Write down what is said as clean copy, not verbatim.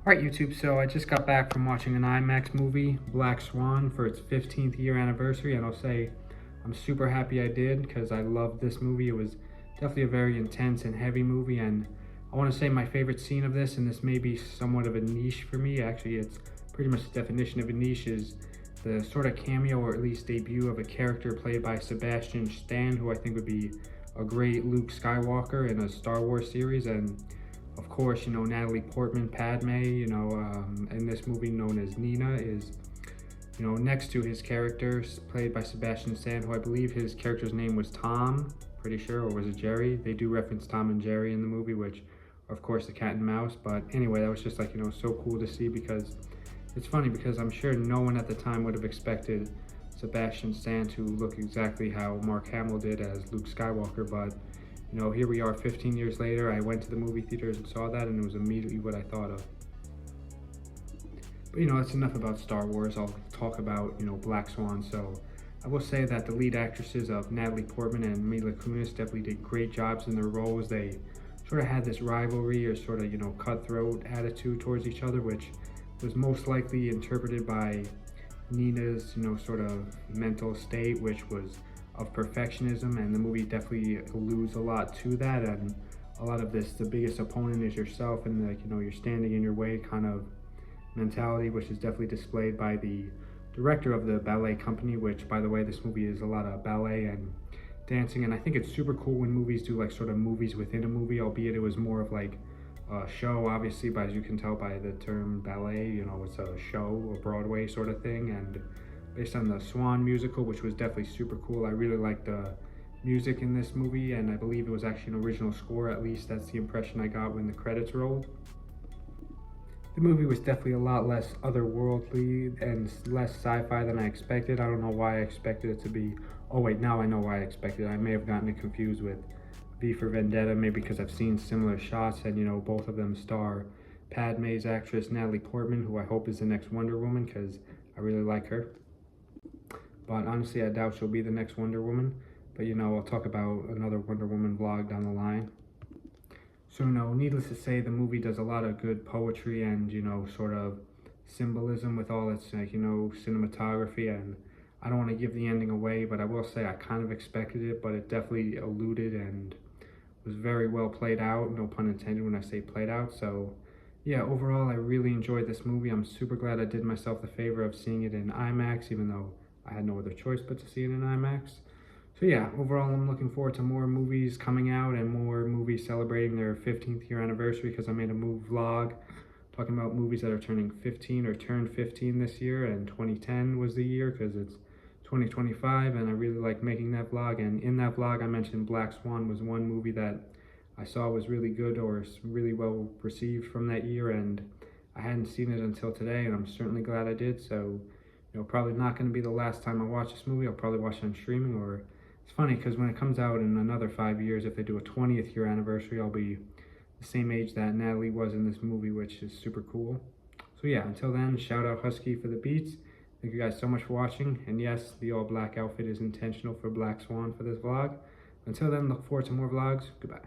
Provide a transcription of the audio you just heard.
Alright YouTube, so I just got back from watching an IMAX movie, Black Swan, for its 15th year anniversary, and I'll say I'm super happy I did because I loved this movie. It was definitely a very intense and heavy movie, and I want to say my favorite scene of this, and this may be somewhat of a niche for me, actually it's pretty much the definition of a niche, is the sort of cameo or at least debut of a character played by Sebastian Stan, who I think would be a great Luke Skywalker in a Star Wars series. And of course, Natalie Portman, Padme, in this movie known as Nina, is, next to his character played by Sebastian Stan, who I believe his character's name was Tom, pretty sure, or was it Jerry? They do reference Tom and Jerry in the movie, which are of course the cat and mouse. But anyway, that was just like, so cool to see, because it's funny because I'm sure no one at the time would have expected Sebastian Stan to look exactly how Mark Hamill did as Luke Skywalker, but here we are 15 years later. I went to the movie theaters and saw that, and it was immediately what I thought of. But that's enough about Star Wars. I'll talk about, Black Swan. So I will say that the lead actresses of Natalie Portman and Mila Kunis definitely did great jobs in their roles. They sort of had this rivalry or sort of, cutthroat attitude towards each other, which was most likely interpreted by Nina's, sort of mental state, which was of perfectionism, and the movie definitely alludes a lot to that. And a lot of this, the biggest opponent is yourself, and you're standing in your way kind of mentality, which is definitely displayed by the director of the ballet company, which, by the way, this movie is a lot of ballet and dancing, and I think it's super cool when movies do like sort of movies within a movie, albeit it was more of like a show, obviously, but as you can tell by the term ballet, it's a show, a Broadway sort of thing, and based on the Swan musical, which was definitely super cool. I really liked the music in this movie, and I believe it was actually an original score. At least that's the impression I got when the credits rolled. The movie was definitely a lot less otherworldly and less sci-fi than I expected. I don't know why I expected it to be. Oh wait, now I know why I expected it. I may have gotten it confused with V for Vendetta, maybe because I've seen similar shots, and both of them star Padme's actress Natalie Portman, who I hope is the next Wonder Woman, because I really like her. But honestly, I doubt she'll be the next Wonder Woman. But I'll talk about another Wonder Woman vlog down the line. So needless to say, the movie does a lot of good poetry and, sort of symbolism with all its, cinematography. And I don't want to give the ending away, but I will say I kind of expected it, but it definitely alluded and was very well played out. No pun intended when I say played out. So yeah, overall, I really enjoyed this movie. I'm super glad I did myself the favor of seeing it in IMAX, even though I had no other choice but to see it in IMAX. So yeah, overall, I'm looking forward to more movies coming out and more movies celebrating their 15th year anniversary, because I made a vlog talking about movies that are turning 15 or turned 15 this year, and 2010 was the year because it's 2025, and I really like making that vlog. And in that vlog, I mentioned Black Swan was one movie that I saw was really good or really well received from that year, and I hadn't seen it until today, and I'm certainly glad I did. So probably not going to be the last time I watch this movie. I'll probably watch it on streaming, or it's funny because when it comes out in another 5 years, if they do a 20th year anniversary, I'll be the same age that Natalie was in this movie, which is super cool. So yeah, until then, shout out Husky for the beats. Thank you guys so much for watching. And yes, the all black outfit is intentional for Black Swan for this vlog. Until then, look forward to more vlogs. Goodbye.